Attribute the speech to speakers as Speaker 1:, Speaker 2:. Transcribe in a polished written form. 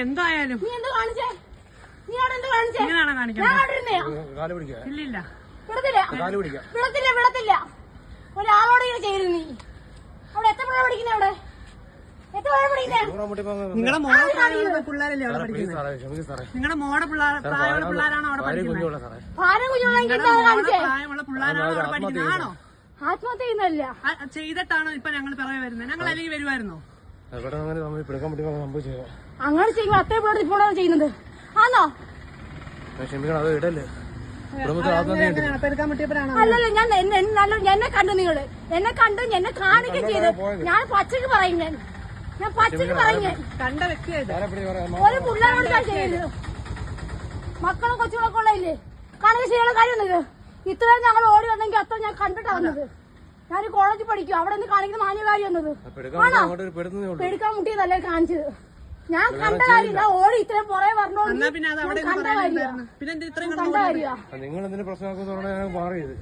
Speaker 1: എന്തായാലും
Speaker 2: വിടത്തില്ല ഒരാളോട് ഇങ്ങനെ ചെയ്യരുത് നീ. അവിടെ എത്ര പിള്ളേർ പഠിക്കുന്നേ? അവിടെ എത്ര പിള്ളേർ പഠിക്കുന്നേ?
Speaker 1: നിങ്ങളുടെ മോളെ പ്രായമുള്ള പിള്ളേരല്ലേ അവിടെ പഠിക്കുന്നത്? നിങ്ങളുടെ മോടെ പ്രായമുള്ള പിള്ളേരാണോ അവിടെ പഠിക്കുന്നത്? പ്രായമുള്ള പിള്ളേരാണോ അവിടെ പഠിക്കുന്നതാണോ?
Speaker 2: ആത്മഹത്യ ചെയ്യുന്നല്ല
Speaker 1: ചെയ്തിട്ടാണോ ഇപ്പൊ ഞങ്ങൾ പിറകെ വരുന്നത്? ഞങ്ങൾ അല്ലെങ്കിൽ വരുമായിരുന്നോ?
Speaker 2: അങ്ങനെ ചെയ്യുമ്പോ അത്രേ പിള്ളേർ ഇപ്പോഴാണ് ചെയ്യുന്നത്. ആണോ? അല്ലല്ല, ഞാൻ എന്നെ കണ്ടു, നിങ്ങള് എന്നെ കണ്ടു, എന്നെ കാണിക്കുകയും ചെയ്ത്. ഞാൻ പച്ചക്ക് പറയും, ഞാൻ പച്ചക്ക് പറയും.
Speaker 1: കണ്ട വ്യക്തിയായിട്ട്
Speaker 2: ഒരു പിള്ളേരോട് ഞാൻ ചെയ്യരുത്. മക്കളും കൊച്ചുകളൊക്കെ ഉള്ളതില്ലേ കാണുക ചെയ്യാനുള്ള കാര്യം വന്നത്. ഇത്രയും ഞങ്ങൾ ഓടി വന്നെങ്കിൽ അത്ര ഞാൻ കണ്ടിട്ടാ വന്നത്. ഞാൻ കോളേജിൽ പഠിക്കും, അവിടെ നിന്ന് കാണിക്കുന്ന മാന്യ കാര്യം വന്നത്. ആണോ? പെടുക്കാൻ മുട്ടിയതല്ലേ കാണിച്ചത്. ഞാൻ കണ്ട കാര്യം, ഞാൻ ഓടി ഇത്രയും പുറകെ പറഞ്ഞോ കണ്ട കാര്യമാണ്.
Speaker 3: നിങ്ങൾ എന്തിനു പ്രശ്നമാക്കുന്ന മാറിയത്.